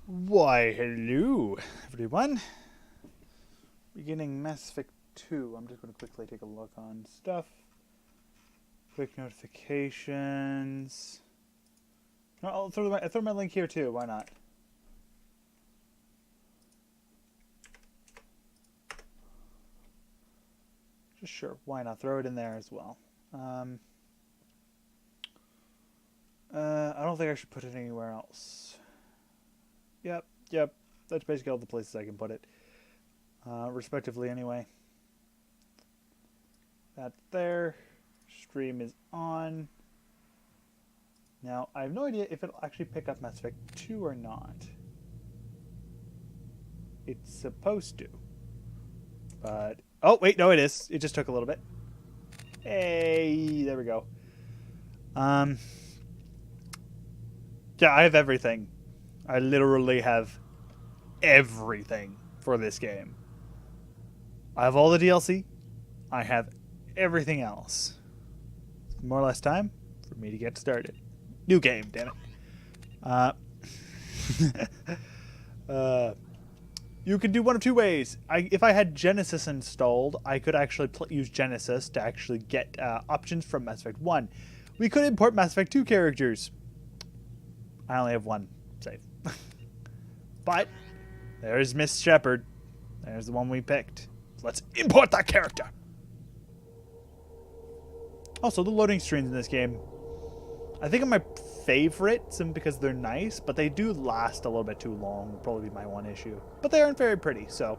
Why, hello, everyone. Beginning Mass Effect 2. I'm just going to quickly take a look on stuff. Quick notifications. No, I'll throw my link here too. Why not? Just sure. Why not? Throw it in there as well. I don't think I should put it anywhere else. Yep. That's basically all the places I can put it. Respectively, anyway. That there. Stream is on. Now, I have no idea if it'll actually pick up Mass Effect 2 or not. It's supposed to. But... oh, wait, no, it is. It just took a little bit. Hey, there we go. Yeah, I have everything. I literally have everything for this game. I have all the DLC. I have everything else. It's more or less time for me to get started. New game, damn it. You can do one of two ways. If I had Genesis installed, I could actually use Genesis to actually get options from Mass Effect 1. We could import Mass Effect 2 characters. I only have one save. But there's Miss Shepard. There's the one we picked. Let's import that character. Also, the loading screens in this game, I think are my favorites, and because they're nice, but they do last a little bit too long. Would probably be my one issue. But they aren't very pretty, so.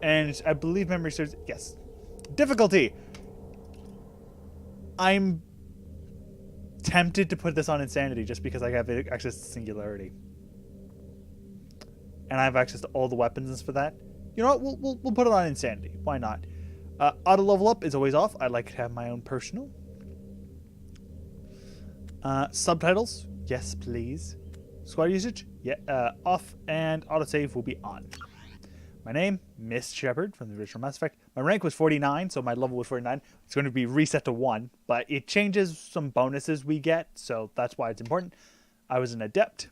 And I believe memory serves. Yes. Difficulty. I'm tempted to put this on Insanity just because I have access to Singularity. And I have access to all the weapons for that. You know what? We'll put it on Insanity. Why not? Auto level up is always off. I like to have my own personal. Subtitles, yes please. Squad usage, yeah, off, and autosave will be on. My name, Miss Shepard from the original Mass Effect. My rank was 49, so my level was 49. It's going to be reset to 1, but it changes some bonuses we get, so that's why it's important. I was an adept.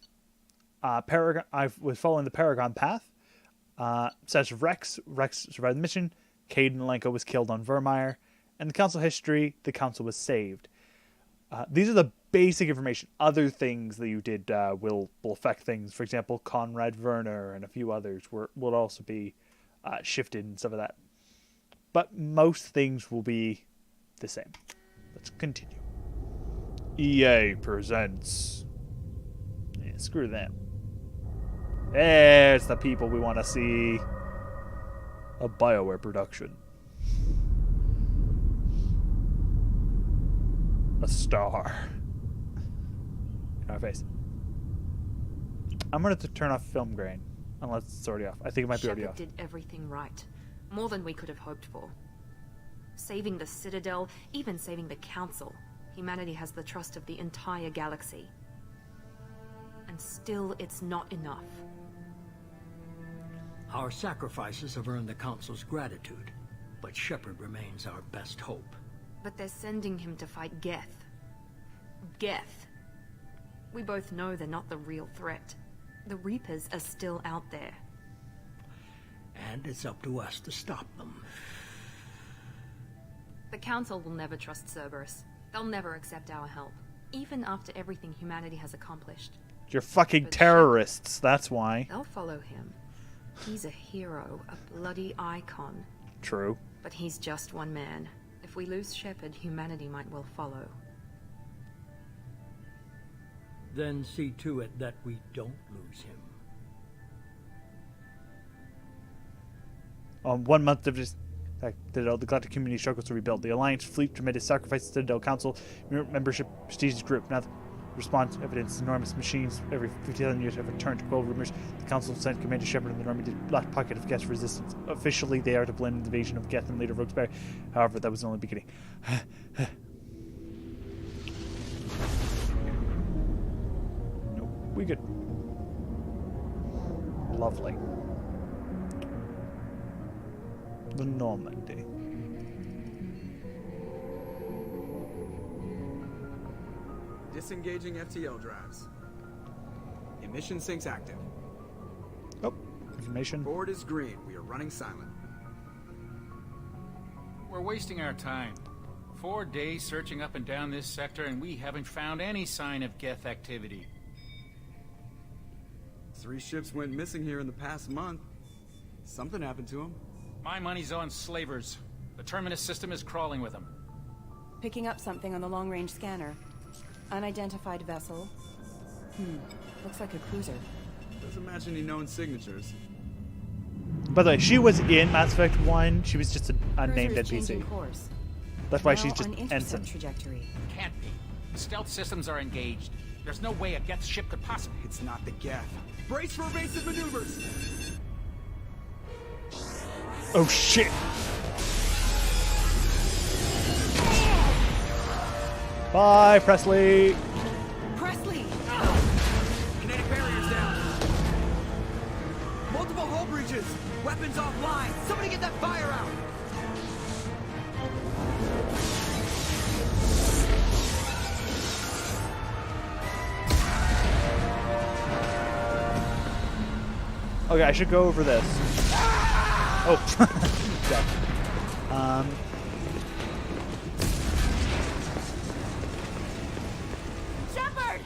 Paragon. I was following the Paragon path. Such as Rex survived the mission. Cayde and Lenko was killed on Virmire. And the Council history, the Council was saved. These are the basic information. Other things that you did will affect things. For example, Conrad Werner and a few others will also be shifted and some of that. But most things will be the same. Let's continue. EA presents. Yeah, screw them. There's the people we want to see. A BioWare production. A star. In our face. I'm going to turn off film grain. Unless it's already off. I think it might be already off. Shepard did everything right. More than we could have hoped for. Saving the Citadel, even saving the Council. Humanity has the trust of the entire galaxy. And still, it's not enough. Our sacrifices have earned the Council's gratitude, but Shepard remains our best hope. But they're sending him to fight Geth. Geth. We both know they're not the real threat. The Reapers are still out there. And it's up to us to stop them. The Council will never trust Cerberus. They'll never accept our help, even after everything humanity has accomplished. You're fucking terrorists, that's why. They'll follow him. He's a hero, a bloody icon. True. But he's just one man. If we lose Shepard, humanity might well follow. Then see to it that we don't lose him. 1 month of just the Galactic community struggles to rebuild. The Alliance fleet committed sacrifices to the Citadel Council membership prestigious group. Now, response evidence: enormous machines every 50,000 years have returned to quell rumors. The Council sent Commander Shepard and the army to black pocket of Geth resistance. Officially, they are to blame in the invasion of Geth and leader Roxbury. However, that was only the beginning. Nope, we good. Lovely. The Normandy. Disengaging FTL drives. Emission sinks active. Oh, information. Board is green. We are running silent. We're wasting our time. 4 days searching up and down this sector, and we haven't found any sign of Geth activity. 3 ships went missing here in the past month. Something happened to them. My money's on slavers. The Terminus system is crawling with them. Picking up something on the long-range scanner. Unidentified vessel. Looks like a cruiser. Doesn't match any known signatures. By the way, she was in Mass Effect 1. She was just an unnamed Cruiser is changing NPC. course. That's why Now she's just on intercept ensign. trajectory. Can't be. The stealth systems are engaged. There's no way a Geth ship could possibly... It's not the Geth. Brace for evasive maneuvers! Oh shit! Bye, Presley! Presley! Kinetic barriers down. Multiple hull breaches. Weapons offline. Somebody get that fire out. Okay, I should go over this. Oh. Okay. Shepard!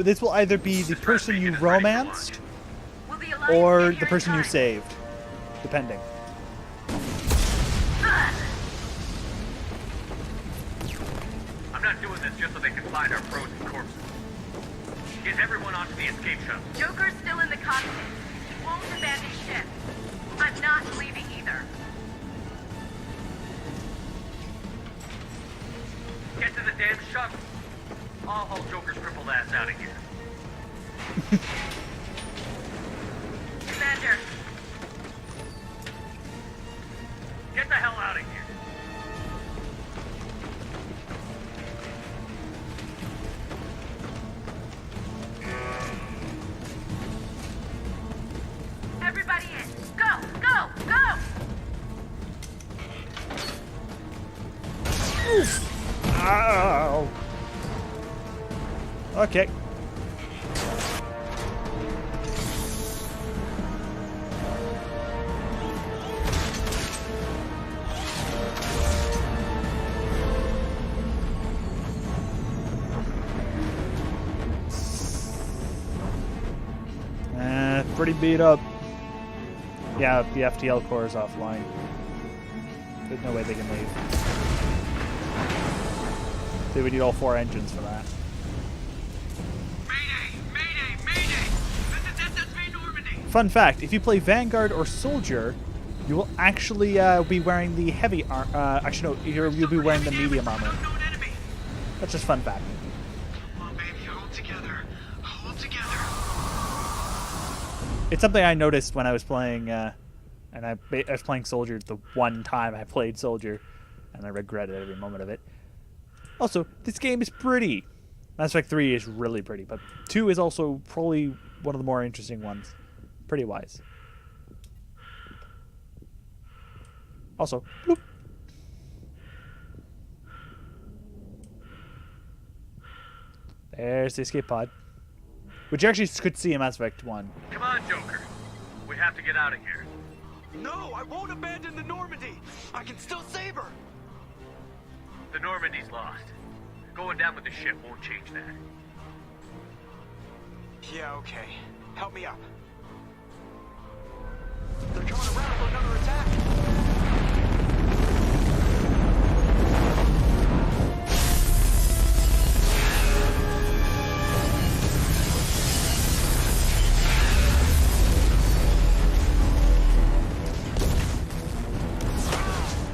This will either be the person you romanced Will the Alliance or get the here in person you time? saved, depending. I'm not doing this just so they can find our frozen corpses. Get everyone onto the escape shuttle. Joker's still in the cockpit. He won't abandon ship. I'm not leaving either. Get to the damn shuttle. I'll haul Joker's crippled ass out of here. Commander, Get the hell out of here. everybody in. Go, go, go! Ow! Okay. Pretty beat up. Yeah, the FTL core is offline. There's no way they can leave. They would need all 4 engines for that. Mayday! Mayday! Mayday! This is SSV Normandy! Fun fact, if you play Vanguard or Soldier, you will actually be wearing the heavy armor. Actually, no, you'll be wearing the medium armor. Unknown enemy! That's just fun fact. Come on, baby, hold together. Hold together. It's something I noticed when I was playing, and I was playing Soldier the one time I played Soldier, and I regretted every moment of it. Also, this game is pretty. Mass Effect 3 is really pretty, but 2 is also probably one of the more interesting ones, pretty wise. Also, bloop. There's the escape pod, which you actually could see in Mass Effect 1. Come on, Joker. We have to get out of here. No, I won't abandon the Normandy. I can still save her. The Normandy's lost. Going down with the ship won't change that. Yeah, okay. Help me up. They're coming around for another attack.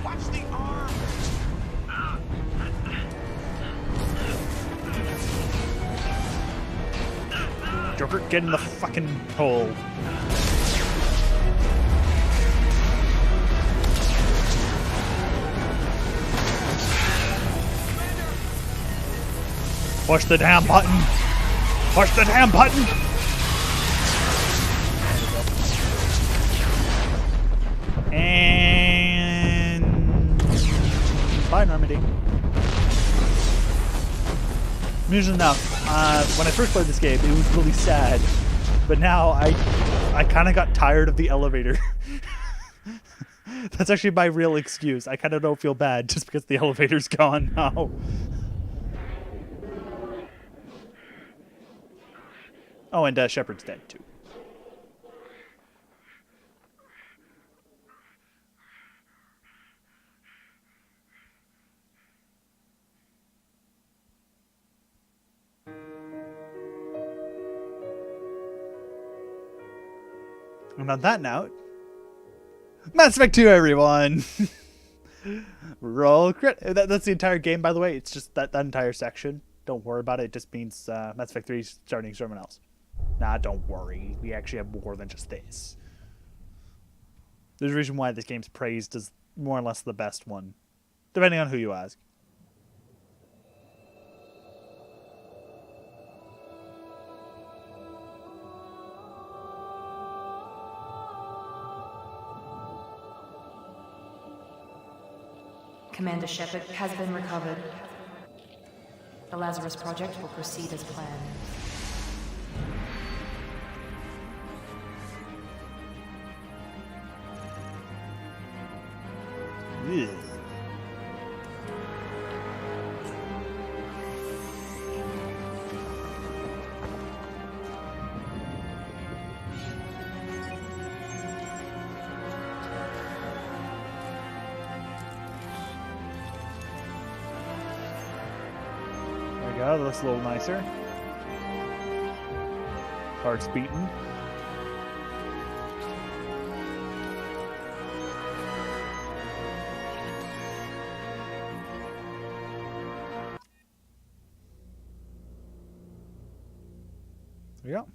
Watch the arm. Joker, get in the fucking hole. Push the damn button. Push the damn button. And bye, Normandy. Amusing enough, when I first played this game, it was really sad, but now I kind of got tired of the elevator. That's actually my real excuse. I kind of don't feel bad just because the elevator's gone now. Oh, and Shepard's dead too. And on that note, Mass Effect 2, everyone! Roll credit. That's the entire game, by the way. It's just that entire section. Don't worry about it. It just means Mass Effect 3 is starting someone else. Nah, don't worry. We actually have more than just this. There's a reason why this game's praised as more or less the best one, depending on who you ask. Commander Shepard has been recovered. The Lazarus Project will proceed as planned. Ugh. There we go, that looks a little nicer. Heart's beating. There we go.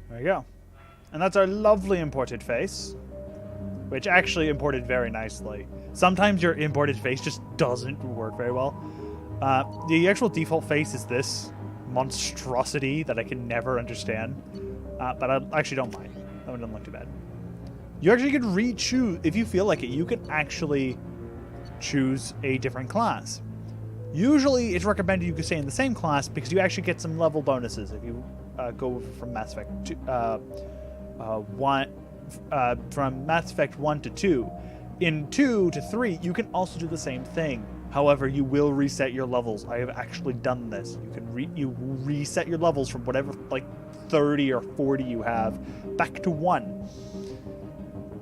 There we go. And that's our lovely imported face, which actually imported very nicely. Sometimes your imported face just doesn't work very well. The actual default face is this monstrosity that I can never understand, but I actually don't mind. That one doesn't look too bad. You actually can re-choose, if you feel like it, you can actually choose a different class. Usually, it's recommended you can stay in the same class because you actually get some level bonuses if you go from Mass Effect 1 to 2. In 2 to 3, you can also do the same thing. However, you will reset your levels. I have actually done this. You can reset your levels from whatever, like 30 or 40 you have, back to 1.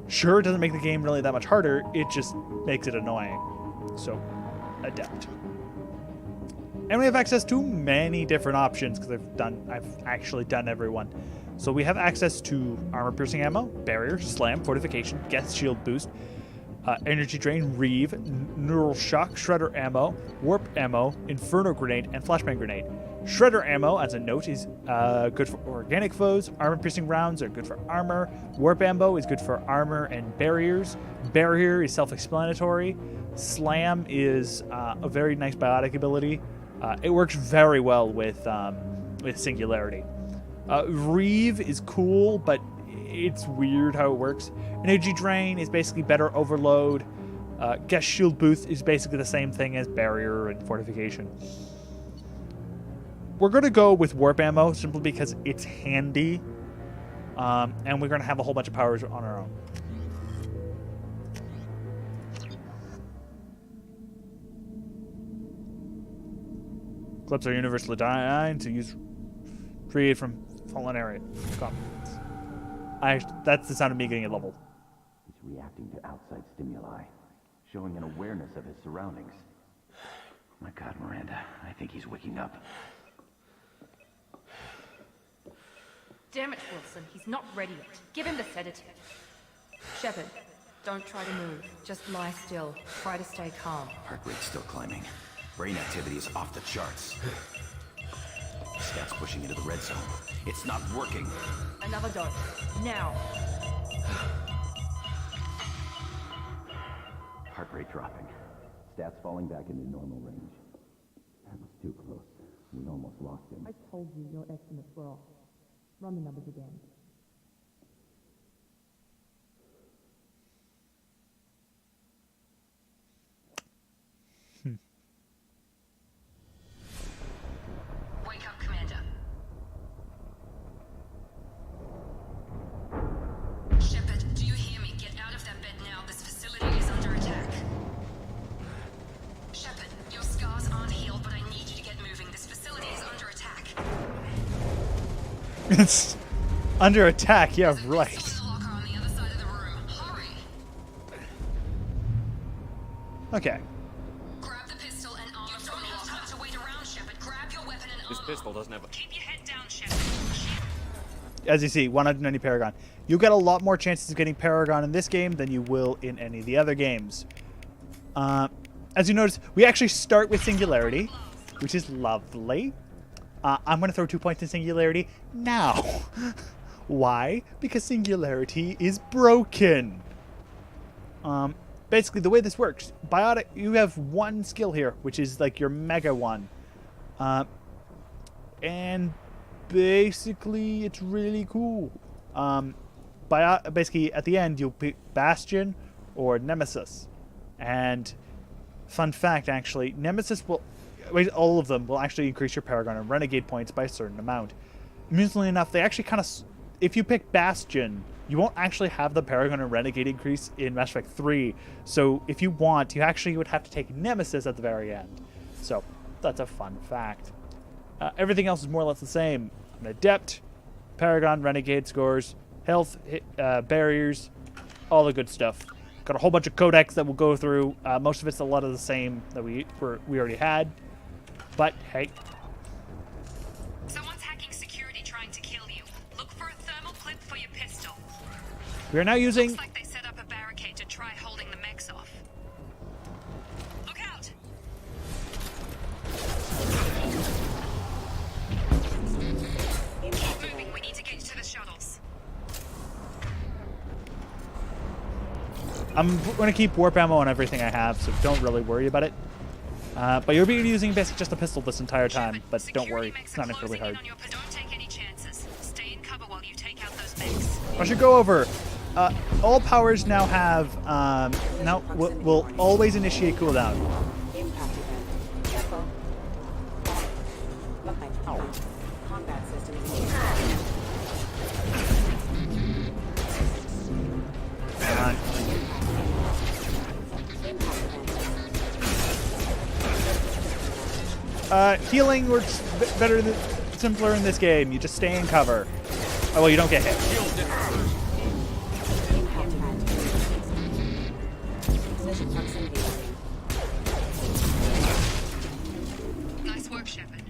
Sure, it doesn't make the game really that much harder. It just makes it annoying. So, adapt. And we have access to many different options because I've actually done every one. So we have access to armor-piercing ammo, barrier, slam, fortification, guest shield boost, energy drain, reeve, neural shock, shredder ammo, warp ammo, inferno grenade, and flashbang grenade. Shredder ammo, as a note, is good for organic foes. Armor-piercing rounds are good for armor. Warp ammo is good for armor and barriers. Barrier is self-explanatory. Slam is a very nice biotic ability. It works very well with Singularity. Reeve is cool, but it's weird how it works. Energy Drain is basically better overload. Guest Shield Boost is basically the same thing as Barrier and Fortification. We're going to go with Warp Ammo simply because it's handy, and we're going to have a whole bunch of powers on our own. Clips are universally designed to use created from fallen area. That's the sound of me getting a level. He's reacting to outside stimuli, showing an awareness of his surroundings. My God, Miranda, I think he's waking up. Damn it, Wilson. He's not ready yet. Give him the sedative. Shepard, don't try to move. Just lie still. Try to stay calm. Heart rate's still climbing. Brain activity is off the charts. Stats pushing into the red zone. It's not working. Another dose. Now. Heart rate dropping. Stats falling back into normal range. That was too close. We almost lost him. I told you your estimates were off. Run the numbers again. It's under attack. Yeah, right. Okay. Grab the pistol and arm. You don't have time to wait around, Shepard. Grab your weapon and This pistol doesn't have a... keep your head down, Shepard. As you see, 190 Paragon. You'll get a lot more chances of getting Paragon in this game than you will in any of the other games. As you notice, we actually start with Singularity, which is lovely. I'm going to throw 2 points in Singularity now. Why? Because Singularity is broken. Basically, the way this works, Biotic, you have one skill here, which is like your mega one. And basically, it's really cool. Basically, at the end, you'll pick Bastion or Nemesis. And fun fact, actually, Nemesis will... all of them will actually increase your Paragon and Renegade points by a certain amount. Amusingly enough, they actually kind of... If you pick Bastion, you won't actually have the Paragon and Renegade increase in Mass Effect 3. So if you want, you actually would have to take Nemesis at the very end. So that's a fun fact. Everything else is more or less the same. An Adept, Paragon, Renegade scores, health, barriers, all the good stuff. Got a whole bunch of codex that we'll go through. Most of it's a lot of the same that we already had. But hey. Someone's hacking security trying to kill you. Look for a thermal clip for your pistol. We are now using... Looks like they set up a barricade to try holding the mechs off. Look out! Keep moving, we need to get to the shuttles. I'm going to keep warp ammo on everything I have, so don't really worry about it. But you'll be using basically just a pistol this entire time, but don't worry, it's not really hard. Don't take any chances. Stay in cover while you take out those mechs. I should go over. All powers now have will always initiate cooldown. Impact event. Careful. Behind. Combat systems. Healing works better, simpler in this game. You just stay in cover. Oh well, you don't get hit. Position proximity. Nice work, Shepard.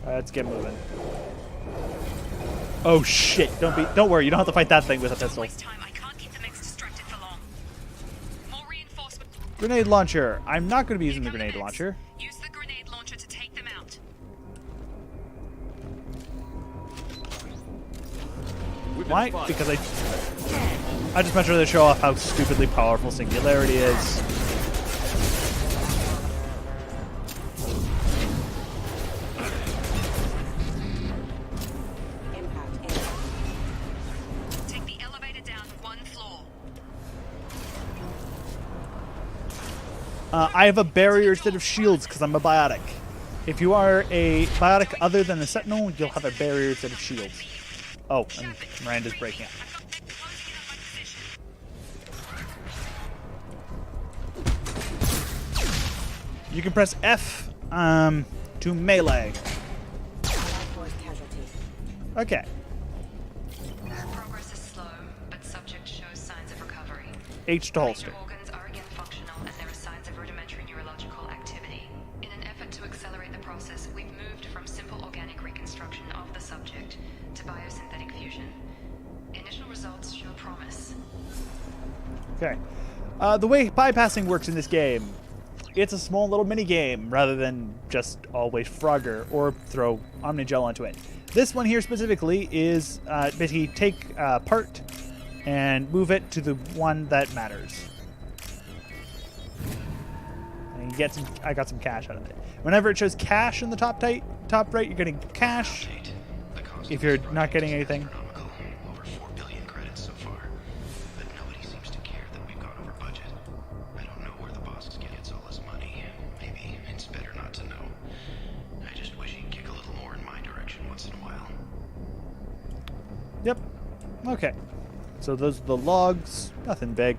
Let's get moving. Oh shit! Don't worry. You don't have to fight that thing with a pistol. Waste time. I can't keep the mechs distracted for long. More reinforcement. Grenade launcher. I'm not going to be using the grenade launcher. Use the grenade launcher to take them out. Why? Because I just meant to show off how stupidly powerful Singularity is. Take the elevator down 1 floor. I have a barrier instead of shields because I'm a biotic. If you are a biotic other than a sentinel, you'll have a barrier instead of shields. Oh, and Miranda's breaking up. You can press F to melee. Okay. Progress is slow, but subject shows signs of recovery. H to holster. Major organs are again functional, and there are signs of rudimentary neurological activity. In an effort to accelerate the process, we've moved from simple organic reconstruction of the subject to biosynthetic fusion. Initial results show promise. Okay. The way bypassing works in this game, it's a small little mini game rather than just always Frogger or throw Omnigel onto it. This one here specifically is basically take part and move it to the one that matters. And you get some. I got some cash out of it. Whenever it shows cash in the top right, you're getting cash. If you're not getting anything. Over 4 billion credits so far, but nobody seems to care that we've gone over budget. I don't know where the boss gets all this money. Maybe it's better not to know. I just wish he'd kick a little more in my direction once in a while. Yep. Okay. So those are the logs. Nothing big.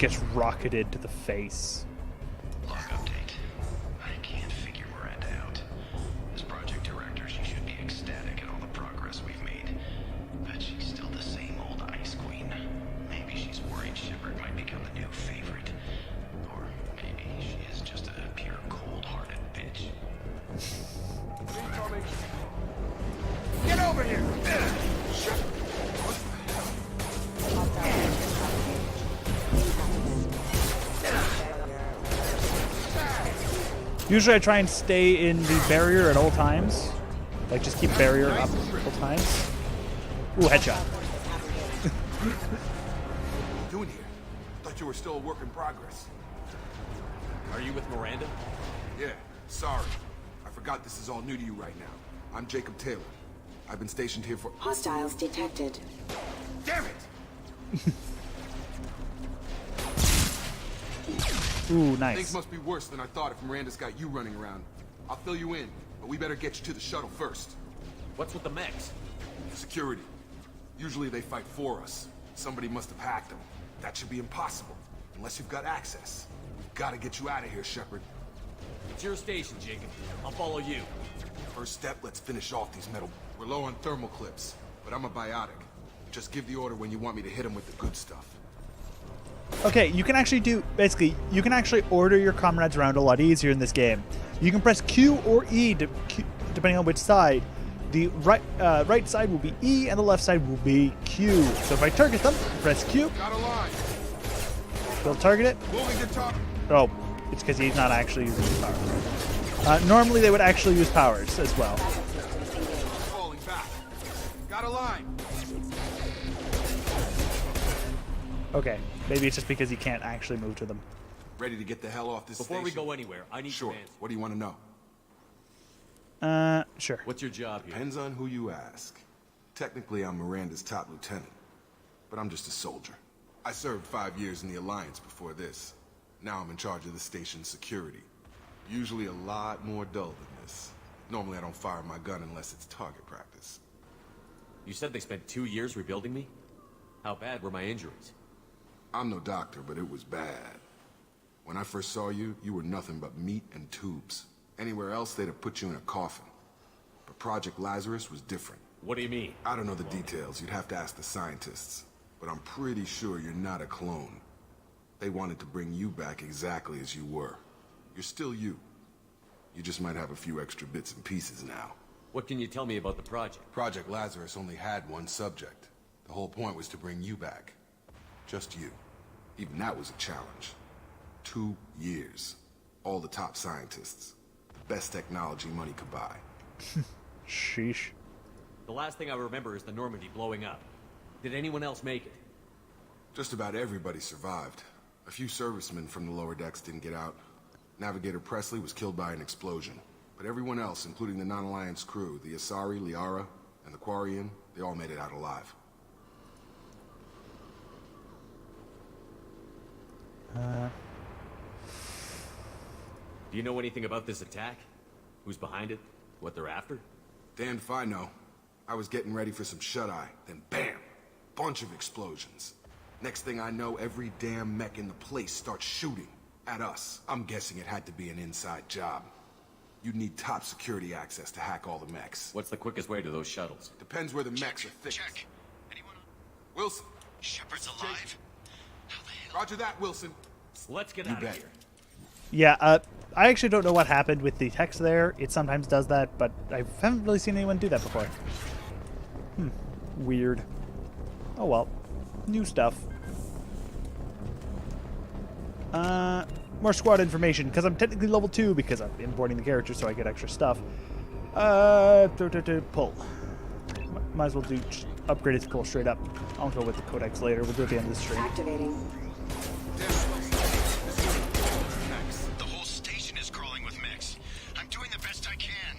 gets rocketed to the face. Log update. I can't figure Miranda out. As project director, she should be ecstatic at all the progress we've made. But she's still the same old Ice Queen. Maybe she's worried Shepard might become the new favorite. Or maybe she is just a pure cold-hearted bitch. Get over here! Usually I try and stay in the barrier at all times. Like, just keep barrier up at all times. Ooh, headshot. What are you doing here? Thought you were still a work in progress. Are you with Miranda? Yeah, sorry. I forgot this is all new to you right now. I'm Jacob Taylor. I've been stationed here for— Hostiles detected. Damn it! Ooh, nice. Things must be worse than I thought if Miranda's got you running around. I'll fill you in, but we better get you to the shuttle first. What's with the mechs? Security. Usually they fight for us. Somebody must have hacked them. That should be impossible, unless you've got access. We've got to get you out of here, Shepard. It's your station, Jacob. I'll follow you. First step, let's finish off these metal. We're low on thermal clips, but I'm a biotic. Just give the order when you want me to hit them with the good stuff. Okay, you can actually do, basically, you can actually order your comrades around a lot easier in this game. You can press Q or E depending on which side. The right side will be E and the left side will be Q. So if I target them, press Q. Got a line. They'll target it. Moving to top. Oh, it's because he's not actually using his powers. Normally they would actually use powers as well. Falling back. Got a line. Okay, maybe it's just because he can't actually move to them. Ready to get the hell off this Before station? we go anywhere, I need Sure. commands. What do you want to know? Sure. What's your job here? Depends on who you ask. Technically, I'm Miranda's top lieutenant, but I'm just a soldier. I served 5 years in the Alliance before this. Now I'm in charge of the station's security. Usually a lot more dull than this. Normally I don't fire my gun unless it's target practice. You said they spent 2 years rebuilding me? How bad were my injuries? I'm no doctor, but it was bad. When I first saw you, you were nothing but meat and tubes. Anywhere else, they'd have put you in a coffin. But Project Lazarus was different. What do you mean? I don't know the details. You'd have to ask the scientists. But I'm pretty sure you're not a clone. They wanted to bring you back exactly as you were. You're still you. You just might have a few extra bits and pieces now. What can you tell me about the project? Project Lazarus only had one subject. The whole point was to bring you back. Just you. Even that was a challenge. 2 years. All the top scientists. The best technology money could buy. Sheesh. The last thing I remember is the Normandy blowing up. Did anyone else make it? Just about everybody survived. A few servicemen from the lower decks didn't get out. Navigator Presley was killed by an explosion. But everyone else, including the non-Alliance crew, the Asari, Liara, and the Quarian, they all made it out alive. Do you know anything about this attack? Who's behind it? What they're after? Damned if I know. I was getting ready for some shut-eye, then bam! Bunch of explosions. Next thing I know, every damn mech in the place starts shooting. At us. I'm guessing it had to be an inside job. You'd need top security access to hack all the mechs. What's the quickest way to those shuttles? Depends where the mechs are thickest. Check. Anyone? Wilson. Shepard's alive? Roger that, Wilson. Let's get You out of bet. here. Yeah, I actually don't know what happened with the text there. It sometimes does that, but I haven't really seen anyone do that before. Weird. Oh well. New stuff. More squad information, because I'm technically level 2 because I'm importing the character so I get extra stuff. Pull. Might as well do upgrade it to pull straight up. I'll go with the codex later. We'll do it at the end of the stream. Activating. The whole station is crawling with mechs. I'm doing the best I can.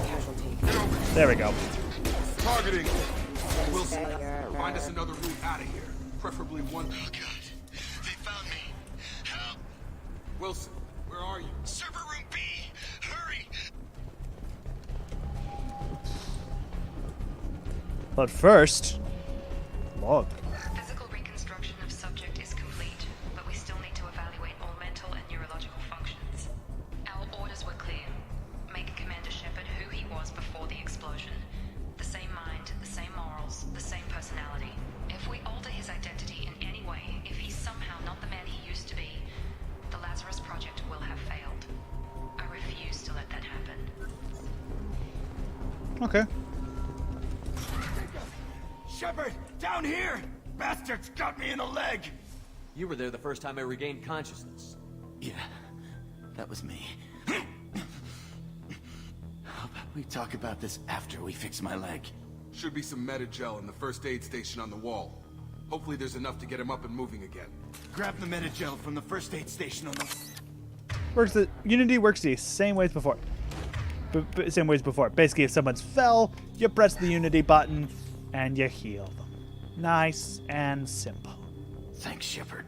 Casualty. There we go. Targeting. Wilson, find us another route out of here. Preferably one. Oh god. They found me. Help. Wilson, where are you? Server room B. Hurry. But first, log. Physical Okay. Shepard, down here! Bastards got me in the leg! You were there the first time I regained consciousness. Yeah, that was me. How about we talk about this after we fix my leg? Should be some Metagel in the first aid station on the wall. Hopefully there's enough to get him up and moving again. Grab the Metagel from the first aid station on the... Unity works the same ways before. Same ways before. Basically, if someone's fell, you press the Unity button and you heal them. Nice and simple. Thanks, Shepard.